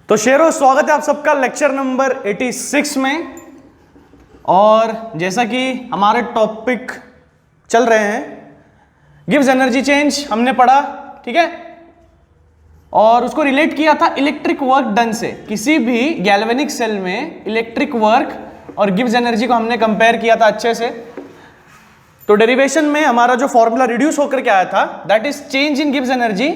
तो शेरों, स्वागत है आप सबका लेक्चर नंबर 86 में। और जैसा कि हमारे टॉपिक चल रहे हैं, गिव्स एनर्जी चेंज हमने पढ़ा, ठीक है। और उसको रिलेट किया था इलेक्ट्रिक वर्क डन से। किसी भी गैल्वेनिक सेल में इलेक्ट्रिक वर्क और गिव्स एनर्जी को हमने कंपेयर किया था अच्छे से। तो डेरिवेशन में हमारा जो फॉर्मूला रिड्यूस होकर के आया था, that is change in gives energy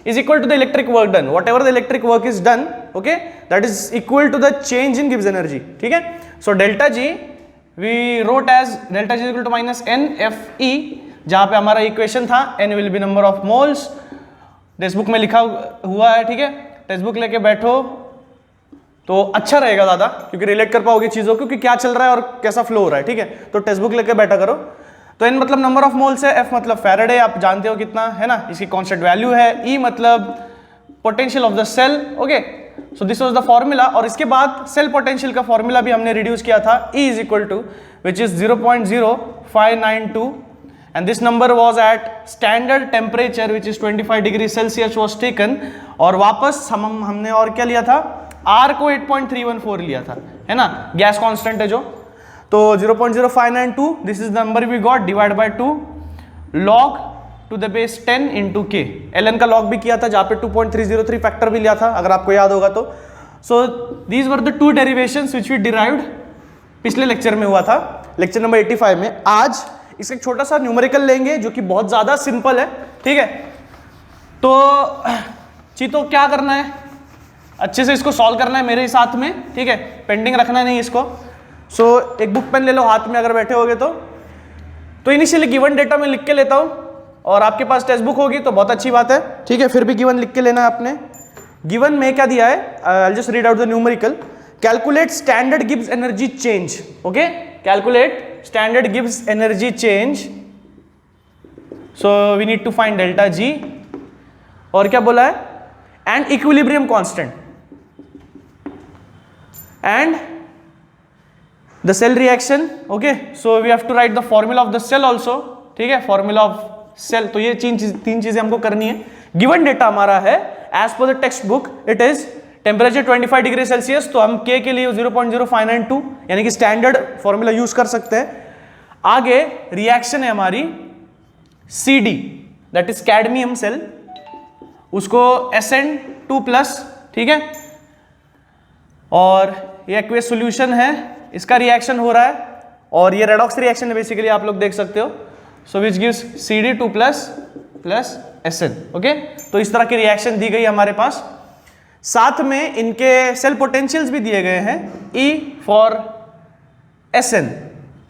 is equal to the electric work done. Whatever the electric work is done, okay, that is equal to the change in Gibbs energy. ठीक है। So delta G we wrote as delta G is equal to minus n F E, जहाँ पे हमारा equation था n will be number of moles। Text book में लिखा हुआ है, ठीक है। टेक्स्ट बुक लेके बैठो तो अच्छा रहेगा ज़्यादा, क्योंकि रिलेट कर पाओगे चीज़ों को कि क्या चल रहा है और कैसा फ्लो हो रहा है, ठीक है। तो टेक्स्ट बुक लेके बैठा करो। तो n मतलब नंबर ऑफ मोल्स है, f मतलब फैराडे, आप जानते हो कितना है ना, इसकी कांस्टेंट वैल्यू है। E मतलब potential of the cell, okay. So this was the formula. और इसके बाद सेल पोटेंशियल का फॉर्मूला भी हमने रिड्यूस किया था, E is equal to which is 0.0592 and this number was at standard temperature which is 25 degree Celsius was taken. और वापस हमने और क्या लिया था, R को 8.314 लिया था, है ना, गैस कॉन्स्टेंट है जो। तो 0.0592 this is the number we got, divide by 2 log to the base 10 into K. ln का log भी किया था, जहां पे 2.303 फैक्टर भी लिया था, अगर आपको याद होगा तो। So these were the two derivations which we derived, पिछले लेक्चर में हुआ था, लेक्चर नंबर 85 में। आज इसका एक छोटा सा न्यूमेरिकल लेंगे जो कि बहुत ज्यादा सिंपल है, ठीक है। तो चीतो क्या करना है, अच्छे से इसको सॉल्व करना है मेरे साथ में, ठीक है, पेंडिंग रखना नहीं इसको। सो एक बुक पेन ले लो हाथ में अगर बैठे होगे तो इनिशियली गिवन डेटा में लिख के लेता हूं, और आपके पास टेक्स्ट बुक होगी तो बहुत अच्छी बात है, ठीक है। फिर भी गिवन लिख के लेना है आपने। गिवन में क्या दिया है, I will just read out the numerical. Calculate standard gives energy change, okay, calculate standard gives energy change. So we need to find delta G, और क्या बोला है, and equilibrium constant and the cell reaction, okay, so we have to write the formula of the cell also, ठीक है, formula of cell। तो ये तीन चीजें हमको करनी है। गिवन डेटा हमारा है as per the text book it is temperature 25 degree Celsius, तो हम k के लिए 0.0592 यानी कि स्टैंडर्ड फॉर्मूला यूज कर सकते हैं। आगे रिएक्शन है हमारी CD, that is cadmium cell, उसको SN2+, ठीक है। और ये एक्वेस सॉल्यूशन है, इसका रिएक्शन हो रहा है, और ये रेडॉक्स रिएक्शन है बेसिकली, आप लोग देख सकते हो। So which gives CD2+ plus SN, okay. तो इस तरह की रिएक्शन दी गई हमारे पास। साथ में इनके सेल पोटेंशियल्स भी दिए गए हैं। E for SN,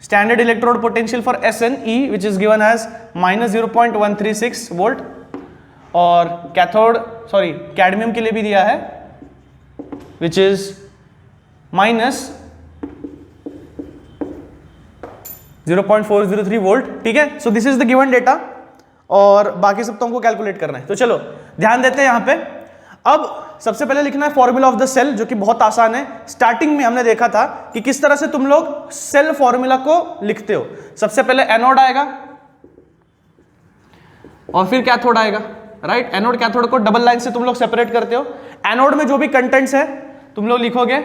standard electrode potential for SN, E which is given as -0.136 volt. और कैथोड कैडमियम के लिए भी दिया है विच इज -0.403 वोल्ट, ठीक है। So this is the given data, और बाकी सब तो हमको कैलकुलेट करना है। तो चलो ध्यान देते हैं यहाँ पे। अब सबसे पहले लिखना है फॉर्मूला ऑफ द सेल, जो कि बहुत आसान है। स्टार्टिंग में हमने देखा था कि किस तरह से तुम लोग सेल फॉर्मूला को लिखते हो। सबसे पहले एनोड आएगा और फिर कैथोड आएगा, राइट। एनोड कैथोड को डबल लाइन से तुम लोग सेपरेट करते हो। एनोड में जो भी कंटेंट्स है तुम लोग लिखोगे,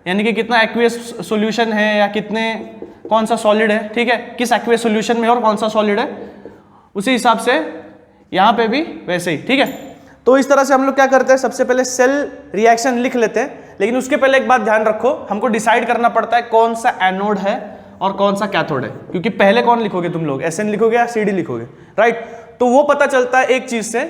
यानी कि कितना एक्वियस सॉल्यूशन है या कौन सा सॉलिड है, ठीक है, किस एक्वियस सॉल्यूशन में और कौन सा सॉलिड है, उसी हिसाब से यहां पे भी वैसे ही, ठीक है। तो इस तरह से हम लोग क्या करते हैं, सबसे पहले सेल रिएक्शन लिख लेते हैं। लेकिन उसके पहले एक बात ध्यान रखो, हमको डिसाइड करना पड़ता है कौन सा एनोड है और कौन सा कैथोड है, क्योंकि पहले कौन लिखोगे तुम लोग, SN लिखोगे या CD लिखोगे, राइट। तो वो पता चलता है एक चीज से,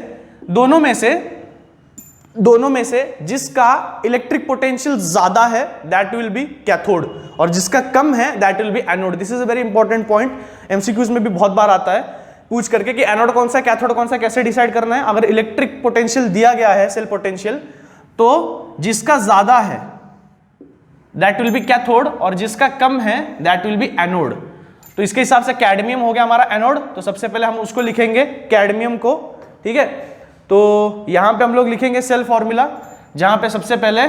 दोनों में से जिसका इलेक्ट्रिक पोटेंशियल ज्यादा है दैट विल बी कैथोड, और जिसका कम है that will be anode. This is a very important point, MCQs में भी बहुत बार आता है पूछ करके कि एनोड कौन सा कैथोड कौन सा, कैसे डिसाइड करना है। अगर इलेक्ट्रिक पोटेंशियल दिया गया है, सेल पोटेंशियल, तो जिसका ज्यादा है दैट विल बी कैथोड, और जिसका कम है दैट विल बी एनोड। तो इसके हिसाब से कैडमियम हो गया हमारा एनोड, तो सबसे पहले हम उसको लिखेंगे कैडमियम को, ठीक है। तो यहां पे हम लोग लिखेंगे सेल फॉर्मूला, जहां पे सबसे पहले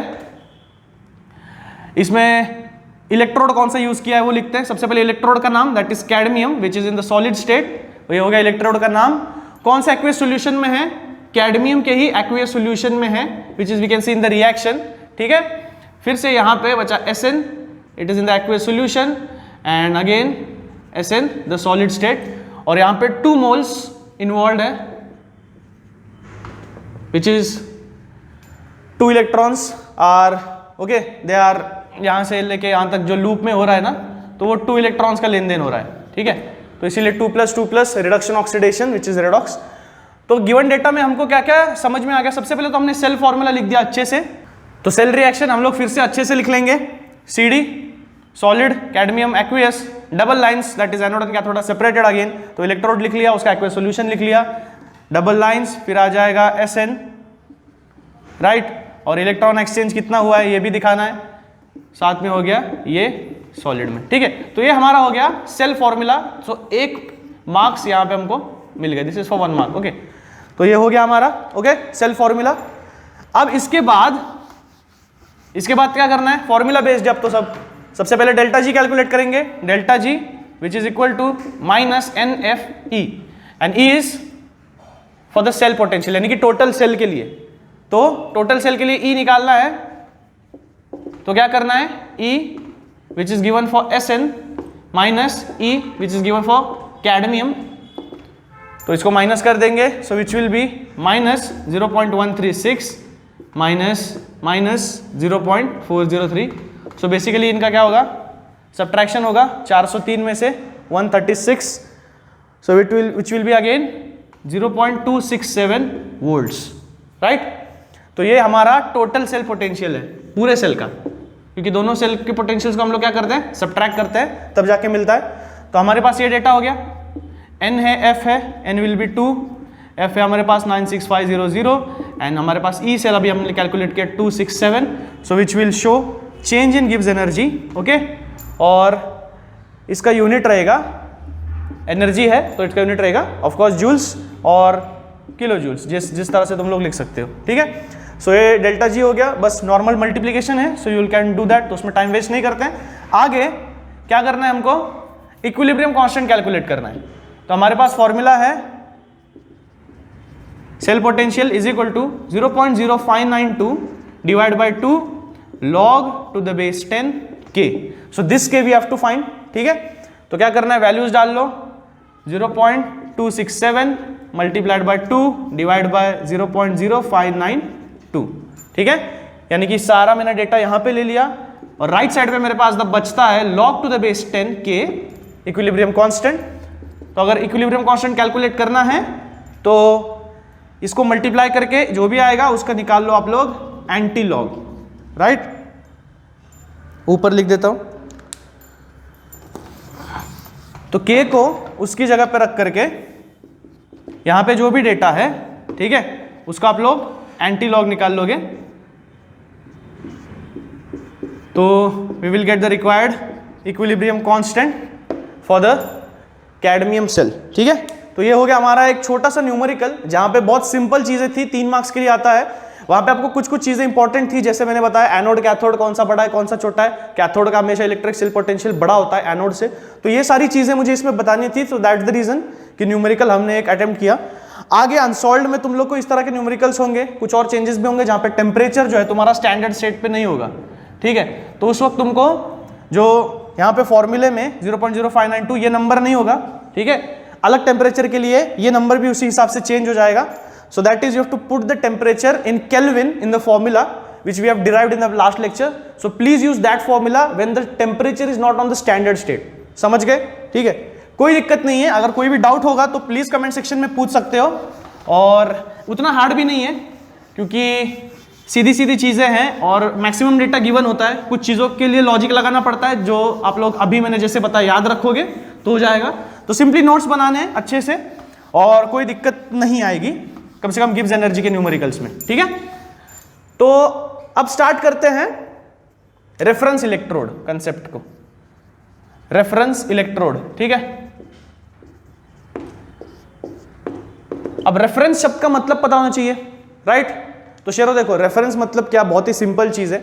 इसमें इलेक्ट्रोड कौन सा यूज किया है वो लिखते हैं। सबसे पहले इलेक्ट्रोड का नाम, that is cadmium which is in the solid state, ये हो गया इलेक्ट्रोड का नाम। कौन सा एक्वियस सॉल्यूशन में है, कैडमियम के ही एक्वियस सॉल्यूशन में है, which is we can see in the reaction. ठीक है। फिर से यहाँ पे बचा Sn, it is in the aqueous solution, and again Sn the solid state, और यहाँ पे 2 मोल्स इन्वॉल्व है, which is 2 electrons are okay, they are यहाँ से लेके यहाँ तक जो लूप में हो रहा है ना, तो वो 2 इलेक्ट्रॉन्स का लेन देन हो रहा है, ठीक है। तो इसीलिए 2+2+ reduction oxidation which is redox. तो गिवन डेटा में हमको क्या क्या समझ में आ गया? सबसे पहले तो हमने सेल फॉर्मूला लिख दिया अच्छे से, तो सेल रिएक्शन हम लोग फिर से अच्छे से लिख लेंगे। CD solid, cadmium aqueous, double lines that is anode and cathode separated again, तो इलेक्ट्रोड लिख लिया, उसका एक्वियस सॉल्यूशन लिख लिया, डबल लाइंस, फिर आ जाएगा Sn, राइट, और इलेक्ट्रॉन एक्सचेंज कितना हुआ है ये भी दिखाना है, साथ में हो गया ये सॉलिड में, ठीक है। तो ये हमारा हो गया सेल फॉर्मूला, सो 1 मार्क्स यहाँ पे हमको मिल गया, this is for 1 mark, okay. तो ये हो गया हमारा ओके सेल फॉर्मूला। अब इसके बाद क्या करना है? फॉर्मूला बेस्ड अब तो सबसे पहले डेल्टा जी कैलकुलेट करेंगे, delta G which is equal to -NFE, and E is for the cell potential, यानी कि टोटल सेल के लिए। तो टोटल सेल के लिए E निकालना है, तो क्या करना है? E which is given for Sn minus E which is given for cadmium, तो इसको माइनस कर देंगे, so which will be -0.136 minus 0.403। So basically इनका क्या होगा? सब्ट्रैक्शन होगा 403 में से 136, so which will be again 0.267 volts, right. तो ये हमारा टोटल सेल पोटेंशियल है पूरे सेल का, क्योंकि दोनों सेल के पोटेंशियल्स को हम लोग क्या करते हैं? सब्ट्रैक्ट करते हैं, तब जाके मिलता है। तो हमारे पास ये डेटा हो गया, N है, F है, N विल बी 2, F है हमारे पास 96500, एंड हमारे पास E सेल अभी हमने कैलकुलेट किया 267, so which will show change in gives energy, okay. और इसका यूनिट रहेगा, एनर्जी है तो इसका यूनिट रहेगा ऑफ कोर्स जूल्स और किलो जूल्स, जिस तरह से तुम लोग लिख सकते हो, ठीक है। सो ये डेल्टा जी हो गया, बस नॉर्मल मल्टीप्लीकेशन है, so you can do that, तो उसमें टाइम वेस्ट नहीं करते हैं। आगे क्या करना है हमको? इक्विलिब्रियम कांस्टेंट कैलकुलेट करना है। तो हमारे पास फॉर्मूला है cell potential is equal to 0.0592 divide by 2 log to the base 10 k, so this k we have to find, ठीक है। तो क्या करना है? वैल्यूज डाल लो, 0.267 मल्टीप्लाइड बाय 2 डिवाइड बाय 0.0592, ठीक है। यानी कि सारा मैंने डेटा यहां पे ले लिया, और राइट साइड पे मेरे पास बचता है log to the base 10 k equilibrium constant. तो अगर इक्विलिब्रियम कांस्टेंट कैलकुलेट करना है तो इसको मल्टीप्लाई करके जो भी आएगा उसका निकाल लो आप लोग एंटी लॉग, राइट। ऊपर लिख देता हूं, तो k को उसकी जगह पे रख करके यहां पे जो भी डेटा है, ठीक है, उसका आप लोग एंटी लॉग निकाल लोगे, तो we will get the required equilibrium constant for the cadmium cell, ठीक है। तो ये हो गया हमारा एक छोटा सा न्यूमेरिकल, जहां पे बहुत सिंपल चीजें थी, 3 मार्क्स के लिए आता है। वहां पे आपको कुछ चीजें इंपॉर्टेंट थी, जैसे मैंने बताया एनोड कैथोड कौन सा बड़ा है कौन सा छोटा है, कैथोड का हमेशा इलेक्ट्रिक सेल पोटेंशियल बड़ा होता है एनोड से, तो ये सारी चीजें मुझे इसमें बतानी थी। तो दैट्स द रीजन कि न्यूमेरिकल हमने एक अटेम्प्ट किया। आगे अनसॉल्व्ड में तुम लोग को इस तरह के न्यूमेरिकल्स होंगे, कुछ और चेंजेस भी होंगे, जहां पे टेम्परेचर जो है तुम्हारा स्टैंडर्ड स्टेट पे नहीं होगा, ठीक है। तो उस वक्त तुमको जो यहाँ पे फॉर्मूले में 0.0592 ये नंबर नहीं होगा, ठीक है। अलग टेम्परेचर के लिए ये नंबर भी उसी हिसाब से चेंज हो जाएगा। So that is you have to put the temperature in Kelvin in the formula which we have derived in the last lecture. So please use that formula when the temperature is not on the standard state. समझ गए? ठीक है, कोई दिक्कत नहीं है। अगर कोई भी डाउट होगा तो प्लीज कमेंट सेक्शन में पूछ सकते हो, और उतना हार्ड भी नहीं है क्योंकि सीधी सीधी चीजें हैं और मैक्सिमम डेटा गिवन होता है। कुछ चीजों के लिए लॉजिक लगाना पड़ता है, जो आप लोग अभी मैंने जैसे बताया याद रखोगे तो हो जाएगा। तो सिंपली नोट्स बनाने हैं अच्छे से और कोई दिक्कत नहीं आएगी, कम से कम गिब्स एनर्जी के न्यूमेरिकल्स में, ठीक है। तो अब स्टार्ट करते हैं रेफरेंस इलेक्ट्रोड कंसेप्ट को। रेफरेंस इलेक्ट्रोड, ठीक है। अब रेफरेंस शब्द का मतलब पता होना चाहिए, राइट। तो शेरो देखो, रेफरेंस मतलब क्या, बहुत ही सिंपल चीज है।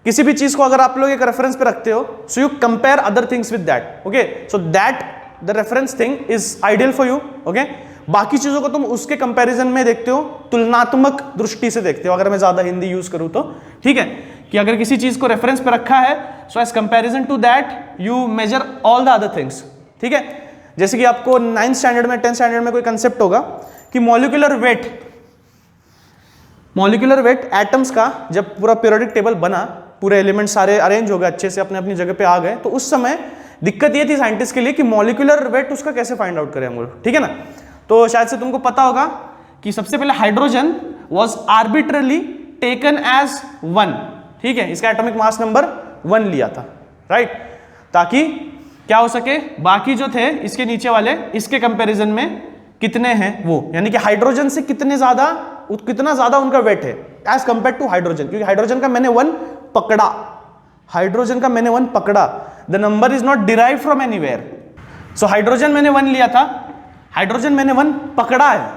किसी भी चीज को अगर आप लोग एक रेफरेंस पे रखते हो, so you compare other things with that, okay. So that the reference thing is ideal for you, okay. बाकी चीजों को तुम उसके कंपैरिजन में देखते हो, तुलनात्मक दृष्टि से देखते हो, अगर मैं ज्यादा हिंदी यूज करूं तो, ठीक है। कि अगर किसी चीज को रेफरेंस पे रखा है, so as comparison to that you measure all the other things. ठीक है, जैसे कि आपको 9th स्टैंडर्ड में 10th स्टैंडर्ड में कोई कंसेप्ट होगा कि मॉलिक्यूलर वेट एटम्स का जब पूरा पीरियोडिक टेबल बना, पूरे एलिमेंट सारे अरेंज हो गए अच्छे से, अपने अपनी जगह पे आ गए, तो उस समय दिक्कत ये थी साइंटिस्ट के लिए कि मॉलिक्यूलर वेट उसका कैसे फाइंड आउट करें हम लोग। ठीक है ना, तो शायद से तुमको पता होगा कि सबसे पहले hydrogen was arbitrarily taken as 1। ठीक है, इसका एटॉमिक मास नंबर 1 लिया था, राइट, ताकि क्या हो सके, बाकी जो थे इसके नीचे वाले इसके कंपैरिजन में कितने हैं वो, यानी कि हाइड्रोजन से कितना ज्यादा उनका वेट है एज कंपेयर टू हाइड्रोजन, क्योंकि हाइड्रोजन का मैंने 1 पकड़ा, the number is not derive from anywhere. So hydrogen मैंने 1 लिया था, हाइड्रोजन मैंने 1 पकड़ा है,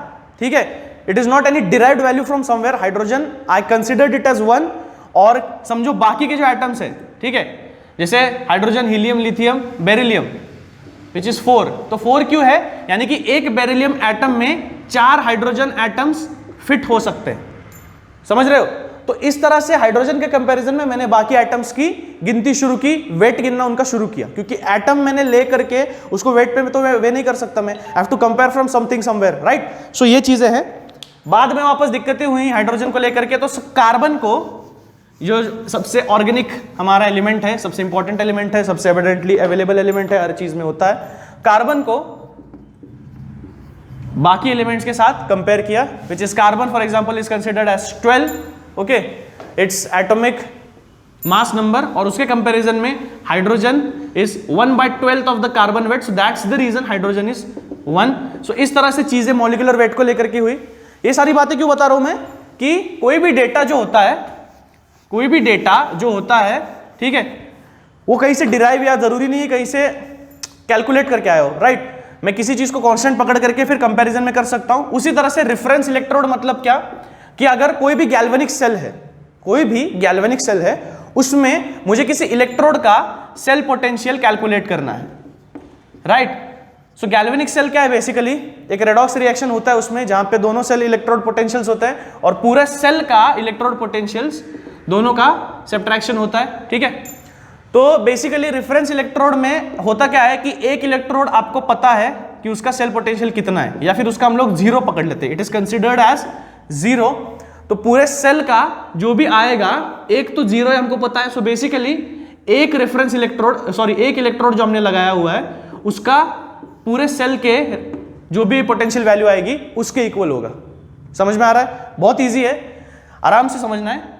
ठीक है, it is not any derived value from somewhere, hydrogen I considered it as 1। और समझो बाकी के जो एटम्स है, ठीक है, जैसे hydrogen, helium, lithium, beryllium which is 4, तो 4 क्यों है, यानी कि एक बेरिलियम एटम में 4 हाइड्रोजन एटम्स फिट हो सकते हैं, समझ रहे हो। तो इस तरह से हाइड्रोजन के कंपैरिजन में मैंने बाकी एटम्स की गिनती शुरू की, वेट गिनना उनका शुरू किया, क्योंकि एटम मैंने ले करके उसको वेट पे तो वे नहीं कर सकता, मैं have to compare from something somewhere, right. So ये चीजें हैं। बाद में वापस दिक्कतें हुई हाइड्रोजन को लेकर के, तो कार्बन को, जो सबसे ऑर्गेनिक हमारा एलिमेंट है, सबसे इंपॉर्टेंट एलिमेंट है, सबसे एविडेंटली अवेलेबल एलिमेंट है, हर चीज में होता है, कार्बन को बाकी एलिमेंट्स के साथ कंपेयर किया, which is carbon for example is considered as 12, okay, its atomic mass number, और उसके कंपैरिजन में hydrogen is 1/12 of the carbon weight, so that's the reason hydrogen is 1। So इस तरह से चीजें मॉलिक्यूलर वेट को लेकर के हुई। ये सारी बातें क्यों बता रहा हूं मैं, कि कोई भी डेटा जो होता है, ठीक है, वो कहीं से डिराइव या जरूरी नहीं है कहीं से कैलकुलेट करके आए हो, राइट। मैं किसी चीज को कांस्टेंट पकड़ करके फिर कंपैरिजन में कर सकता हूं। उसी तरह से रेफरेंस इलेक्ट्रोड मतलब क्या, कि अगर कोई भी गैल्वेनिक सेल है, उसमें मुझे किसी इलेक्ट्रोड का सेल पोटेंशियल कैलकुलेट करना है, राइट। सो गैल्वेनिक सेल क्या है, बेसिकली एक रेडॉक्स रिएक्शन होता है उसमें, जहां पे दोनों सेल इलेक्ट्रोड पोटेंशियल्स होते हैं, और पूरे सेल का इलेक्ट्रोड पोटेंशियल्स दोनों का सब्ट्रैक्शन होता है, ठीक है। तो बेसिकली रेफरेंस इलेक्ट्रोड में होता क्या है कि एक इलेक्ट्रोड आपको पता है कि उसका सेल पोटेंशियल कितना है, या फिर उसका हम लोग 0 पकड़ लेते हैं, इट इज कंसिडर्ड एज 0। तो पूरे सेल का जो भी आएगा, एक तो 0 है हमको पता है, सो बेसिकली एक रेफरेंस इलेक्ट्रोड, सॉरी एक इलेक्ट्रोड जो हमने लगाया हुआ है, उसका पूरे सेल के जो भी पोटेंशियल वैल्यू आएगी उसके इक्वल होगा। समझ में आ रहा है, बहुत ईजी है, आराम से समझना है।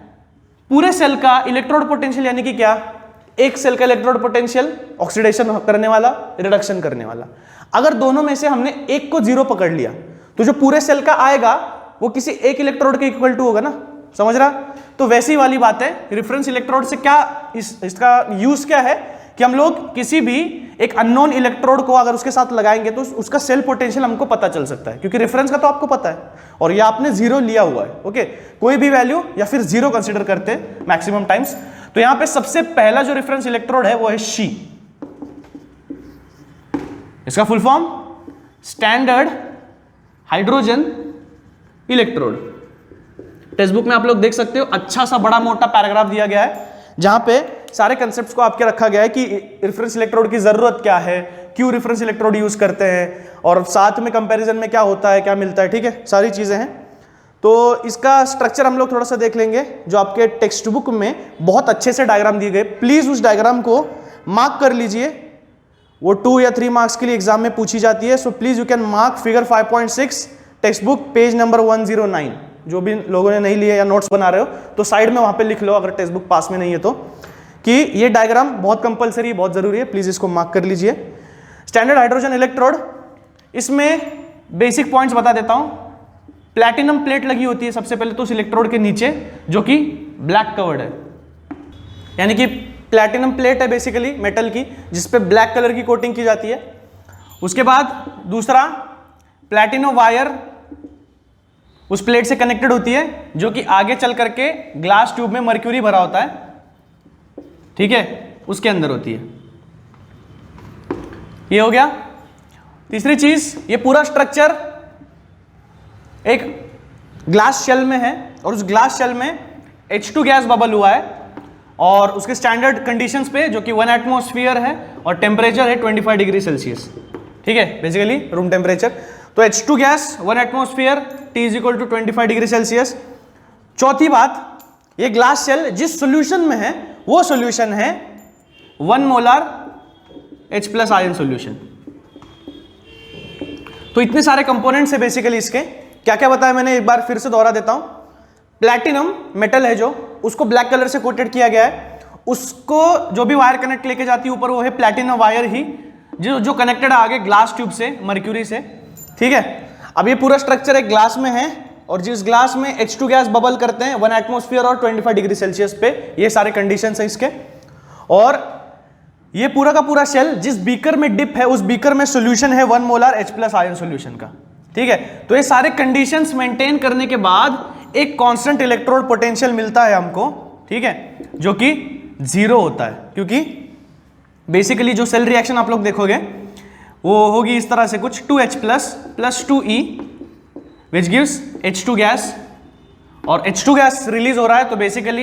पूरे सेल का इलेक्ट्रोड पोटेंशियल यानी कि क्या, एक सेल का इलेक्ट्रोड पोटेंशियल ऑक्सीडेशन करने वाला, रिडक्शन करने वाला। अगर दोनों में से हमने एक को 0 पकड़ लिया, तो जो पूरे सेल का आएगा वो किसी एक इलेक्ट्रोड के इक्वल टू होगा ना, समझ रहा। तो वैसी वाली बात है, रेफरेंस इलेक्ट्रोड से क्या इसका यूज क्या है, कि हम लोग किसी भी एक अननोन इलेक्ट्रोड को अगर उसके साथ लगाएंगे तो उसका सेल पोटेंशियल हमको पता चल सकता है, क्योंकि रेफरेंस का तो आपको पता है, और ये आपने 0 लिया हुआ है, ओके, कोई भी वैल्यू या फिर 0 कंसीडर करते हैं मैक्सिमम टाइम्स। तो यहां पे सबसे पहला जो रेफरेंस इलेक्ट्रोड है वो है शी, इसका full form standard hydrogen electrode. Text book में आप लोग देख सकते हो, अच्छा सा बड़ा मोटा पैराग्राफ दिया गया है, जहां पे सारे कंसेप्ट्स को आपके रखा गया है कि रेफरेंस इलेक्ट्रोड की जरूरत क्या है, क्यों रेफरेंस इलेक्ट्रोड यूज करते हैं, और साथ में कंपैरिजन में क्या होता है, क्या मिलता है, ठीक है, सारी चीजें हैं। तो इसका स्ट्रक्चर हम लोग थोड़ा सा देख लेंगे, जो आपके टेक्स्ट बुक में बहुत अच्छे से डायग्राम दिए गए। प्लीज उस डायग्राम को मार्क कर लीजिए, वो 2 या 3 मार्क्स के लिए एग्जाम में पूछी जाती है। So please you can mark figure 5.6 text book page number 109। जो भी लोगों ने नहीं लिए या नोट्स बना रहे हो तो साइड में वहां पे लिख लो, अगर टेक्स्ट बुक पास में नहीं है तो, कि ये डायग्राम बहुत कंपलसरी, बहुत जरूरी है, प्लीज इसको मार्क कर लीजिए। स्टैंडर्ड हाइड्रोजन इलेक्ट्रोड, इसमें बेसिक पॉइंट्स बता देता हूं। प्लैटिनम प्लेट लगी होती है सबसे पहले तो उस इलेक्ट्रोड के नीचे, जो कि ब्लैक कवर्ड है, यानी कि प्लैटिनम प्लेट है बेसिकली मेटल की, जिसपे ब्लैक कलर की कोटिंग की जाती है। उसके बाद दूसरा प्लैटिनो वायर उस प्लेट से कनेक्टेड होती है, जो कि आगे चल करके ग्लास ट्यूब में मर्क्यूरी भरा होता है, ठीक है, उसके अंदर होती है। ये हो गया। तीसरी चीज, ये पूरा स्ट्रक्चर एक ग्लास शेल में है, और उस ग्लास शेल में H2 गैस बबल हुआ है, और उसके स्टैंडर्ड कंडीशंस पे जो कि 1 एटमॉस्फेयर है और टेम्परेचर है 25 डिग्री सेल्सियस, ठीक है, बेसिकली रूम टेम्परेचर। तो H2 gas 1 atmosphere, T is equal to 25 degree Celsius. चौथी बात, ये ग्लास शेल जिस सॉल्यूशन में है वो सॉल्यूशन है 1 मोलर H+ आयन सॉल्यूशन। तो इतने सारे कंपोनेंट्स है बेसिकली इसके। क्या क्या बताया मैंने, एक बार फिर से दोहरा देता हूं। प्लैटिनम मेटल है जो, उसको ब्लैक कलर से कोटेड किया गया है, उसको जो भी वायर कनेक्ट लेके जाती है ऊपर वो है प्लैटिनम वायर ही, जो कनेक्टेड है आगे ग्लास ट्यूब से, मर्क्यूरी से, ठीक है। अब ये पूरा स्ट्रक्चर एक ग्लास में है और जिस ग्लास में H2 गैस बबल करते हैं 1 एटमॉस्फेयर और 25 डिग्री सेल्सियस पे, ये सारे कंडीशंस हैं इसके। और ये पूरा का पूरा शेल जिस बीकर में डिप है उस बीकर में सॉल्यूशन है 1 मोलर H+ आयन सॉल्यूशन का, ठीक है। तो ये सारे कंडीशंस मेंटेन करने के बाद एक कांस्टेंट इलेक्ट्रोड पोटेंशियल मिलता है हमको, ठीक है, जो कि 0 होता है, क्योंकि बेसिकली जो सेल रिएक्शन आप लोग देखोगे वो होगी इस तरह से कुछ 2H+ + 2E which gives H2 gas, और H2 गैस रिलीज हो रहा है, तो बेसिकली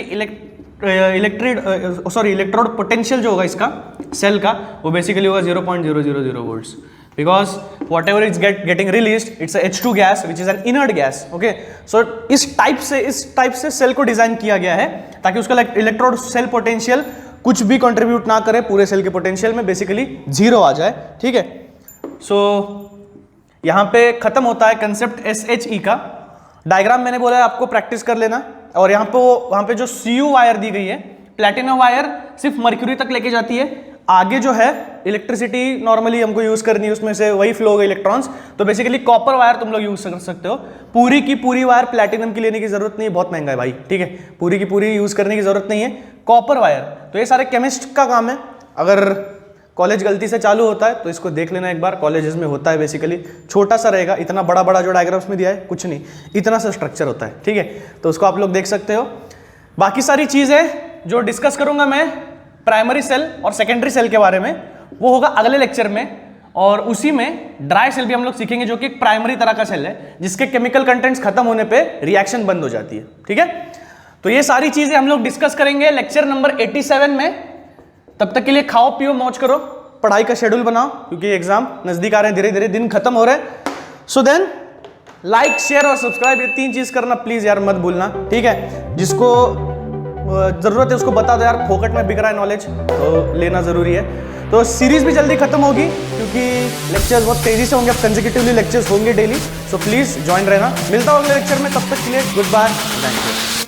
इलेक्ट्रोड पोटेंशियल जो होगा इसका सेल का वो बेसिकली होगा 0.000 volts, because what is getting release it's H2 gas which is an inert gas, okay. So इस टाइप से सेल को डिजाइन किया गया है ताकि उसका इलेक्ट्रोड सेल पोटेंशियल कुछ भी कंट्रीब्यूट ना करे पूरे सेल के पोटेंशियल में, बेसिकली 0 आ जाए, ठीक है। सो यहां पे खत्म होता है कंसेप्ट SHE का। डायग्राम मैंने बोला है आपको प्रैक्टिस कर लेना। और वहां पे जो Cu वायर दी गई है, प्लैटिनम वायर सिर्फ मर्क्यूरी तक लेके जाती है, आगे जो है इलेक्ट्रिसिटी नॉर्मली हमको यूज करनी है, उसमें से वही फ्लो होगा इलेक्ट्रॉन्स, तो बेसिकली कॉपर वायर तुम लोग यूज कर सकते हो। पूरी की पूरी वायर प्लैटिनम की लेने की जरूरत नहीं है, बहुत महंगा है भाई, ठीक है, पूरी की पूरी यूज करने की जरूरत नहीं है। कॉपर वायर तो ये सारे केमिस्ट का काम है। अगर कॉलेज गलती से चालू होता है तो इसको देख लेना एक बार, कॉलेजेस में होता है, बेसिकली छोटा सा रहेगा, इतना बड़ा बड़ा जो डायग्राम्स में दिया है कुछ नहीं, इतना सा स्ट्रक्चर होता है, ठीक है। तो उसको आप लोग देख सकते हो। बाकी सारी चीजें जो डिस्कस करूंगा मैं प्राइमरी सेल और सेकेंडरी सेल के बारे में, वो होगा अगले लेक्चर में। और उसी में ड्राई सेल भी हम लोग सीखेंगे, जो कि एक प्राइमरी तरह का सेल है जिसके केमिकल कंटेंट्स खत्म होने पे रिएक्शन बंद हो जाती है, ठीक है। तो ये सारी चीजें हम लोग डिस्कस करेंगे लेक्चर नंबर 87 में। तब तक के लिए खाओ पियो मौज करो, पढ़ाई का शेड्यूल बनाओ, क्योंकि एग्जाम नजदीक आ रहे हैं, धीरे धीरे दिन खत्म हो रहे हैं। सो देन लाइक शेयर और सब्सक्राइब, ये 3 चीज करना प्लीज यार मत भूलना, ठीक है। जिसको जरूरत है उसको बता दो यार, फोकट में बिक रहा है नॉलेज, तो लेना जरूरी है। तो सीरीज भी जल्दी खत्म होगी क्योंकि लेक्चर्स बहुत तेजी से होंगे, अब कंसेक्यूटिवली लेक्चर्स होंगे डेली, सो प्लीज ज्वाइन रहना। मिलता हूं अगले लेक्चर में, तब तक के लिए गुड बाय, थैंक यू।